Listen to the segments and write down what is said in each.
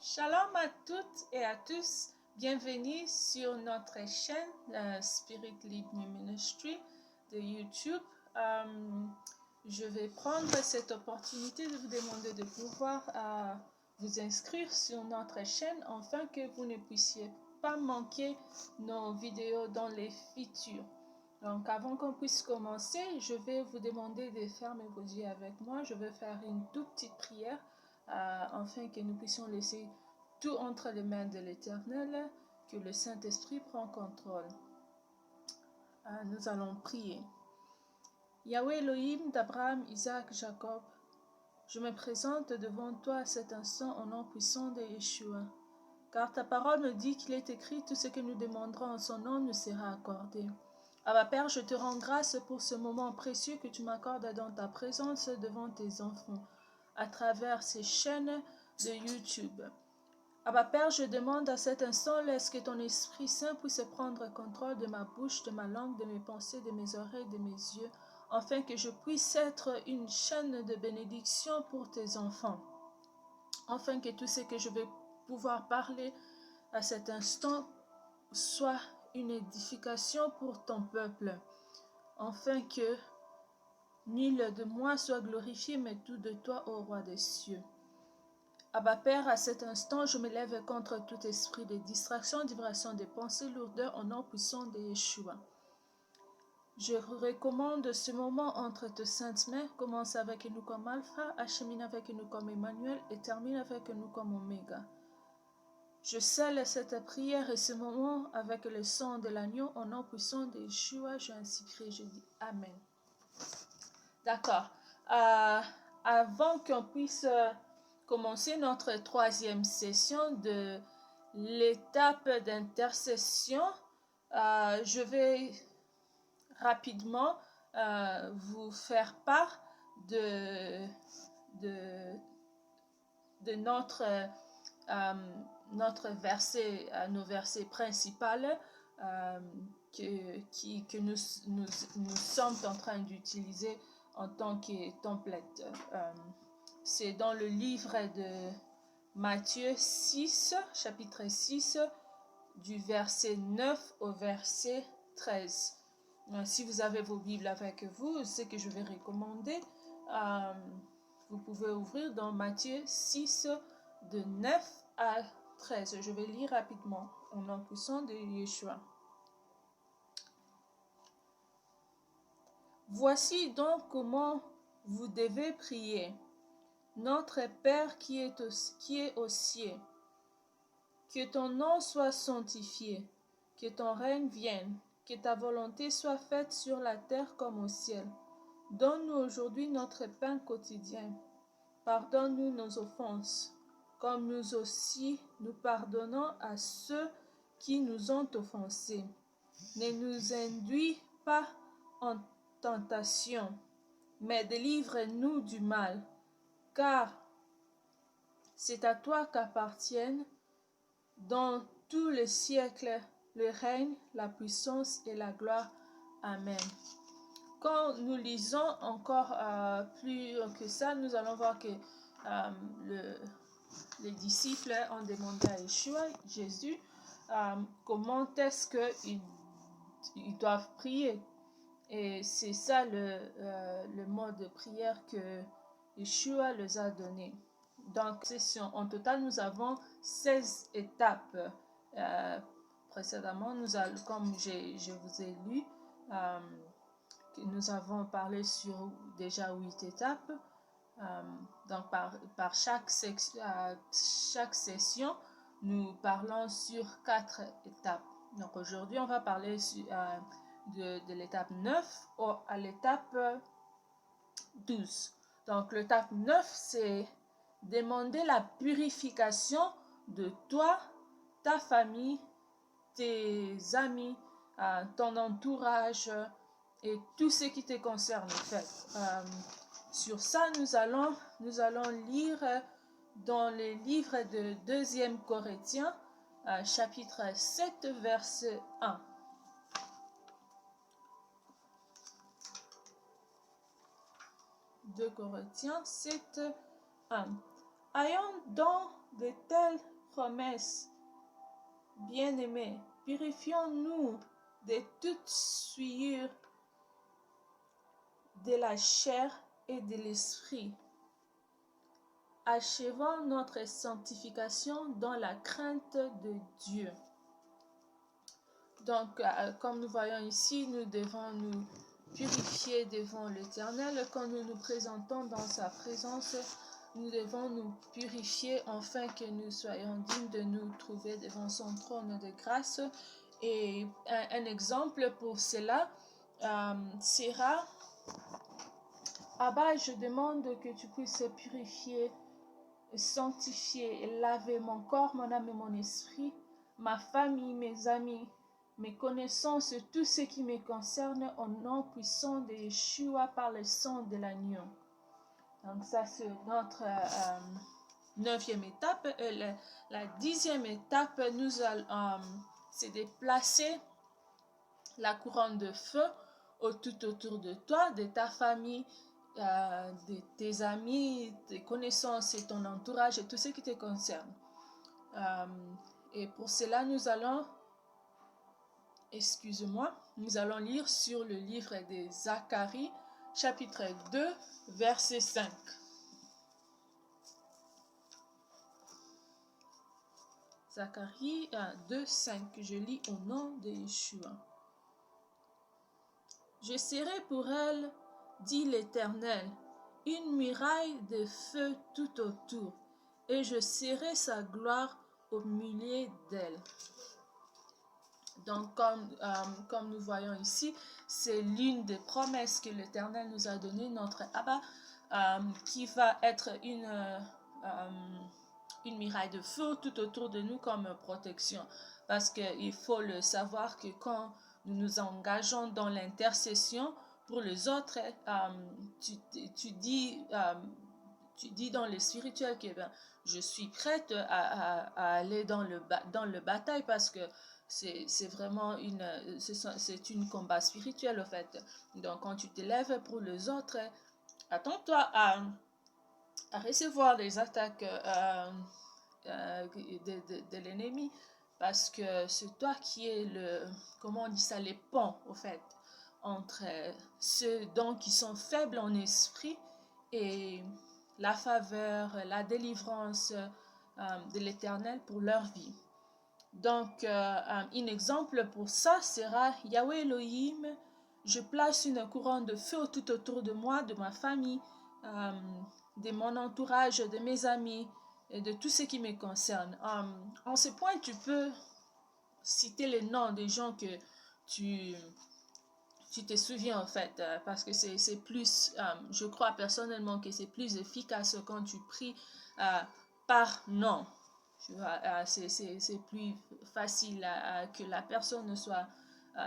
Shalom à toutes et à tous, bienvenue sur notre chaîne Spirit Lead Me Ministry de YouTube. Je vais prendre cette opportunité de vous demander de pouvoir vous inscrire sur notre chaîne afin que vous ne puissiez pas manquer nos vidéos dans les futurs. Donc avant qu'on puisse commencer, je vais vous demander de fermer vos yeux avec moi. Je vais faire une toute petite prière afin que nous puissions laisser tout entre les mains de l'Éternel, que le Saint-Esprit prend contrôle. Nous allons prier. Yahweh Elohim d'Abraham, Isaac, Jacob, je me présente devant toi à cet instant au nom puissant de Yeshua. Car ta parole me dit qu'il est écrit, tout ce que nous demanderons en son nom nous sera accordé. Abba Père, je te rends grâce pour ce moment précieux que tu m'accordes dans ta présence devant tes enfants, à travers ces chaînes de YouTube. Abba Père, je demande à cet instant, laisse que ton Esprit Saint puisse prendre contrôle de ma bouche, de ma langue, de mes pensées, de mes oreilles, de mes yeux, afin que je puisse être une chaîne de bénédiction pour tes enfants, afin que tout ce que je vais pouvoir parler à cet instant soit une édification pour ton peuple, afin que nul de moi soit glorifié, mais tout de toi, ô roi des cieux. Abba Père, à cet instant, je me lève contre tout esprit de distraction, diversion des pensées, lourdeur, au nom puissant de Yeshua. Je recommande ce moment entre tes saintes mains, commence avec nous comme Alpha, achemine avec nous comme Emmanuel et termine avec nous comme Oméga. Je scelle cette prière et ce moment avec le sang de l'agneau, au nom puissant de Yeshua, j'ai ainsi crié, je dis Amen. D'accord. Avant qu'on puisse commencer notre troisième session de l'étape d'intercession, je vais rapidement vous faire part de notre verset, nos versets principaux que nous sommes en train d'utiliser en tant que template. C'est dans le livre de Matthieu 6, chapitre 6, du verset 9 au verset 13. Si vous avez vos Bibles avec vous, ce que je vais recommander, vous pouvez ouvrir dans Matthieu 6, de 9 à 13. Je vais lire rapidement au nom puissant de Yeshua. Voici donc comment vous devez prier. Notre Père qui est aux cieux, que ton nom soit sanctifié, que ton règne vienne, que ta volonté soit faite sur la terre comme au ciel. Donne-nous aujourd'hui notre pain quotidien. Pardonne-nous nos offenses, comme nous aussi nous pardonnons à ceux qui nous ont offensés. Ne nous induis pas en tentation, mais délivre-nous du mal, car c'est à toi qu'appartiennent dans tous les siècles le règne, la puissance et la gloire. Amen. Quand nous lisons encore plus que ça, nous allons voir que les disciples ont demandé à Yeshua, Jésus, comment est-ce qu'ils doivent prier. Et c'est ça le mode de prière que Yeshua les a donné. Donc, en total, nous avons 16 étapes. Précédemment, comme je vous ai lu, nous avons parlé sur déjà 8 étapes. Donc, par chaque session, nous parlons sur 4 étapes. Donc, aujourd'hui, on va parler de l'étape 9 à l'étape 12. Donc, l'étape 9, c'est demander la purification de toi, ta famille, tes amis, ton entourage et tout ce qui te concerne en fait. Sur ça, nous allons lire dans le livre de 2 Corinthiens, chapitre 7, verset 1. 2 Corinthiens 7, 1. Ayons donc de telles promesses. Bien-aimés, purifions-nous de toute souillure de la chair et de l'esprit. Achevons notre sanctification dans la crainte de Dieu. Donc, comme nous voyons ici, nous devons nous purifier devant l'Éternel. Quand nous nous présentons dans sa présence, nous devons nous purifier afin que nous soyons dignes de nous trouver devant son trône de grâce. Et un exemple pour cela sera: Abba, je demande que tu puisses purifier, sanctifier et laver mon corps, mon âme et mon esprit, ma famille, mes amis, mes connaissances, tout ce qui me concerne, au nom puissant de Yeshua par le sang de l'agneau. Donc ça, c'est notre 9e étape. La 10e étape, c'est de placer la couronne de feu tout autour de toi, de ta famille, de tes amis, tes connaissances et ton entourage et tout ce qui te concerne. Et pour cela, nous allons lire sur le livre de Zacharie, chapitre 2, verset 5. Zacharie 2, 5, je lis au nom de Yeshua. Je serai pour elle, dit l'Éternel, une muraille de feu tout autour, et je serai sa gloire au milieu d'elle. Donc, comme nous voyons ici, c'est l'une des promesses que l'Éternel nous a données, notre Abba, qui va être une muraille de feu tout autour de nous comme protection. Parce qu'il faut le savoir que quand nous nous engageons dans l'intercession pour les autres, tu dis dans le spirituel que je suis prête à aller dans le bataille, parce que c'est vraiment une combat spirituel en fait. Donc quand tu te lèves pour les autres, attends-toi à recevoir des attaques de l'ennemi, parce que c'est toi qui es les ponts au fait entre ceux donc qui sont faibles en esprit et la faveur, la délivrance de l'Éternel pour leur vie. Donc, un exemple pour ça sera: Yahweh Elohim, je place une couronne de feu tout autour de moi, de ma famille, de mon entourage, de mes amis et de tout ce qui me concerne. En ce point, tu peux citer les noms des gens que tu te souviens en fait, parce que c'est plus, je crois personnellement que c'est plus efficace quand tu pries par nom. Tu vois, c'est plus facile que la personne soit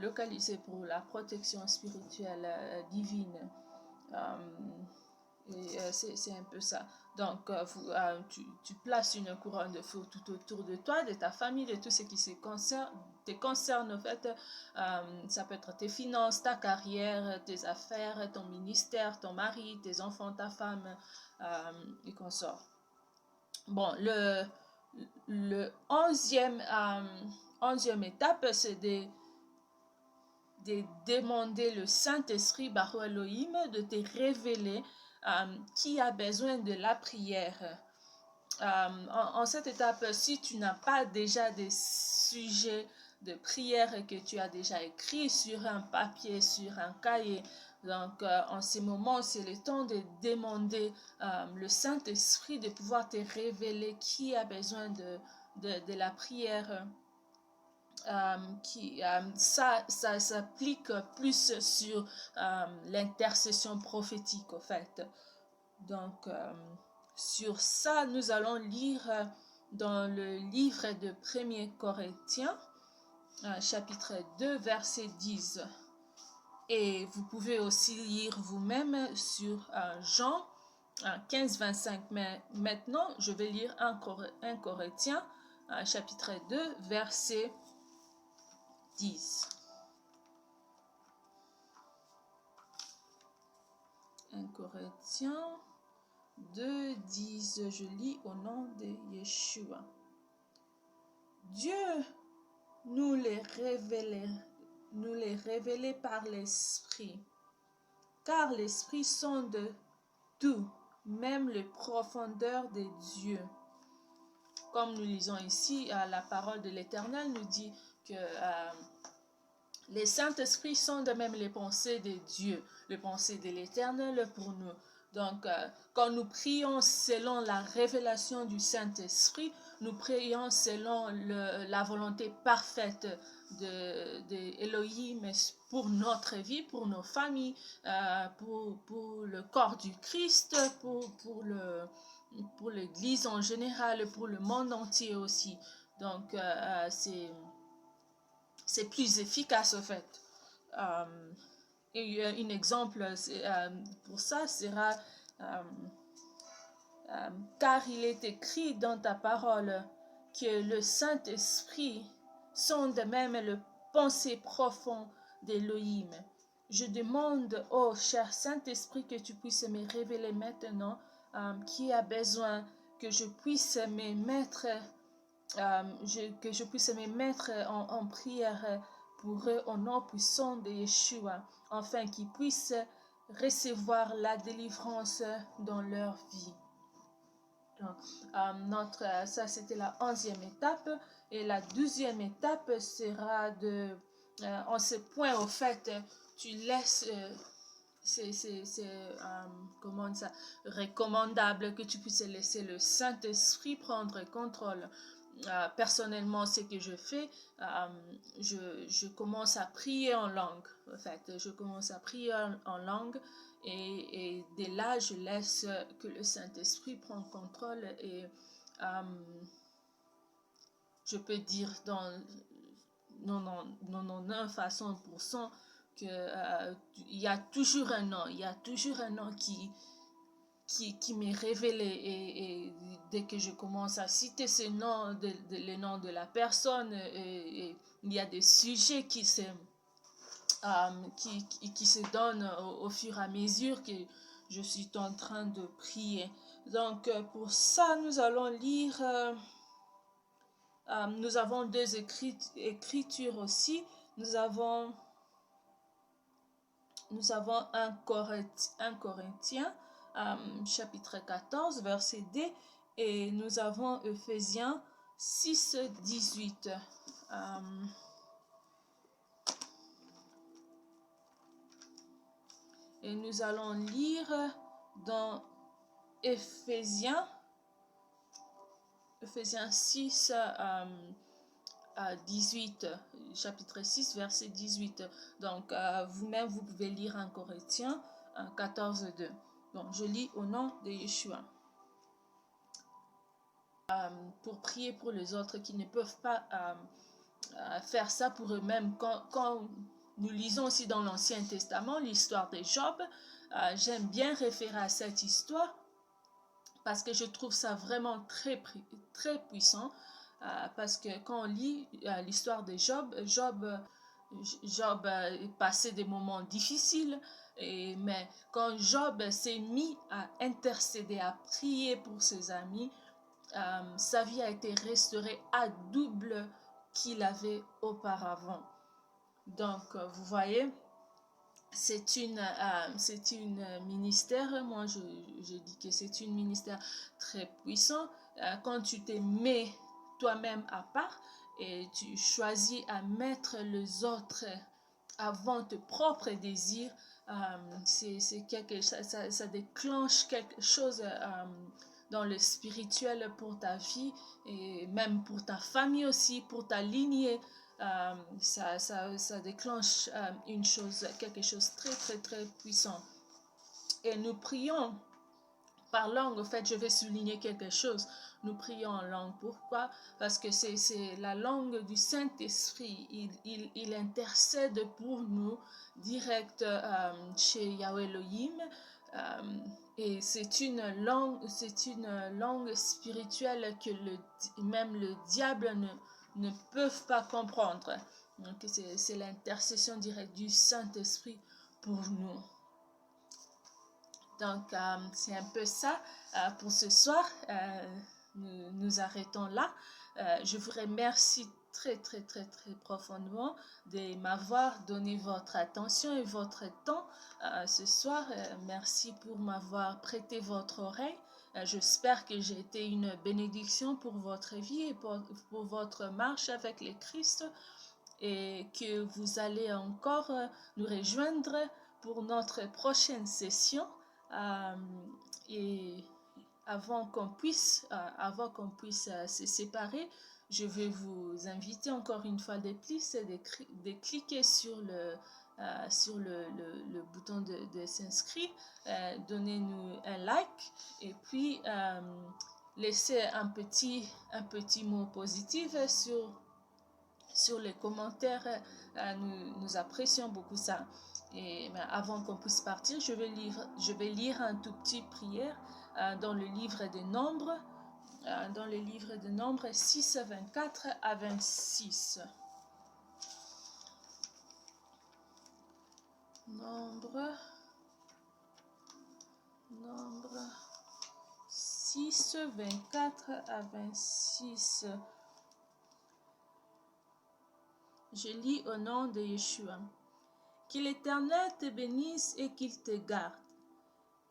localisée pour la protection spirituelle divine. C'est un peu ça. Donc, tu places une couronne de feu tout autour de toi, de ta famille, de tout ce qui te concerne en fait. Ça peut être tes finances, ta carrière, tes affaires, ton ministère, ton mari, tes enfants, ta femme et consorts. Bon, le 11e étape, c'est de demander le Saint-Esprit, Baruch Elohim, de te révéler qui a besoin de la prière. En cette étape, si tu n'as pas déjà des sujets de prière que tu as déjà écrits sur un papier, sur un cahier, donc en ce moment, c'est le temps de demander le Saint-Esprit de pouvoir te révéler qui a besoin de la prière. Ça s'applique plus sur l'intercession prophétique en fait. Donc sur ça, nous allons lire dans le livre de 1er Corinthiens, chapitre 2, verset 10. Et vous pouvez aussi lire vous-même sur Jean 15, 25. Mais maintenant, je vais lire 1 Corinthiens, chapitre 2, verset 10. 1 Corinthiens 2:10, je lis au nom de Yeshua. Dieu nous les révélait par l'Esprit, car l'Esprit sonde tout, même les profondeurs des dieux. Comme nous lisons ici, la parole de l'Éternel nous dit que les Saint-Esprits sondent même les pensées de Dieu, les pensées de l'Éternel pour nous. Donc, quand nous prions selon la révélation du Saint-Esprit, nous prions selon la volonté parfaite de Elohim pour notre vie, pour nos familles, pour le corps du Christ, pour l'Église en général, pour le monde entier aussi. Donc, c'est plus efficace en fait. Et un exemple pour ça sera car il est écrit dans ta parole que le Saint-Esprit sonde même le pensée profond d'Élohim. Je demande, oh cher Saint-Esprit, que tu puisses me révéler maintenant qui a besoin que je puisse me mettre en prière pour eux au nom puissant de Yeshua, afin qu'ils puissent recevoir la délivrance dans leur vie. Donc, ça c'était la 11e étape, et la 12e étape sera en ce point au fait, tu laisses c'est recommandable que tu puisses laisser le Saint-Esprit prendre contrôle. Personnellement, ce que je fais, je commence à prier en langue. En fait, je commence à prier en langue, et dès là, je laisse que le Saint-Esprit prenne contrôle, et je peux dire dans 99 à 100% qu'il y a toujours un nom, qui m'est révélé, et dès que je commence à citer ce nom, le nom de la personne, et il y a des sujets qui se donnent au fur et à mesure que je suis en train de prier. Donc pour ça, nous allons lire, nous avons deux écritures aussi. Nous avons 1 Corinthiens, chapitre 14, verset 2, et nous avons Ephésiens 6, 18. Et nous allons lire dans Ephésiens 6, 18, chapitre 6, verset 18. Donc, vous-même, vous pouvez lire en Corinthiens 14, 2. Donc, je lis au nom de Yeshua. Pour prier pour les autres qui ne peuvent pas faire ça pour eux-mêmes. Quand nous lisons aussi dans l'Ancien Testament l'histoire de Job, j'aime bien référer à cette histoire parce que je trouve ça vraiment très, très puissant. Parce que quand on lit l'histoire de Job passait des moments difficiles, mais quand Job s'est mis à intercéder, à prier pour ses amis, sa vie a été restaurée à double qu'il avait auparavant. Donc, vous voyez, c'est une ministère, moi je dis que c'est une ministère très puissant. Quand tu te mets toi-même à part et tu choisis à mettre les autres avant tes propres désirs, ça déclenche quelque chose dans le spirituel pour ta vie, et même pour ta famille aussi, pour ta lignée. Ça déclenche quelque chose de très très très puissant. Et nous prions par langue. En fait, je vais souligner quelque chose. Nous prions en langue. Pourquoi? Parce que c'est la langue du Saint-Esprit. Il intercède pour nous direct chez Yahweh Elohim. Et c'est une langue spirituelle que même le diable ne peuvent pas comprendre. Donc c'est l'intercession directe du Saint-Esprit pour nous. Donc, c'est un peu ça pour ce soir. Nous arrêtons là. Je vous remercie très profondément de m'avoir donné votre attention et votre temps ce soir. Merci pour m'avoir prêté votre oreille. J'espère que j'ai été une bénédiction pour votre vie et pour votre marche avec le Christ, et que vous allez encore nous rejoindre pour notre prochaine session. Et avant qu'on puisse se séparer, je vais vous inviter encore une fois de plus de cliquer sur le bouton de s'inscrire, donnez-nous un like et puis laissez un petit mot positif sur les commentaires. Nous apprécions beaucoup ça. Et avant qu'on puisse partir, je vais lire un tout petit prière dans le livre des Nombres, 6, 24 à 26. Nombre 6, 24 à 26. Je lis au nom de Yeshua. Que l'Éternel te bénisse et qu'il te garde.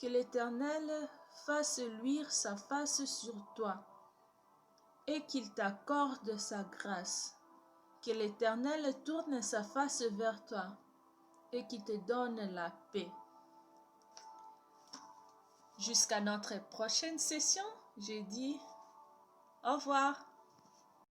Que l'Éternel fasse luire sa face sur toi et qu'il t'accorde sa grâce. Que l'Éternel tourne sa face vers toi et qu'il te donne la paix. Jusqu'à notre prochaine session, je dis au revoir.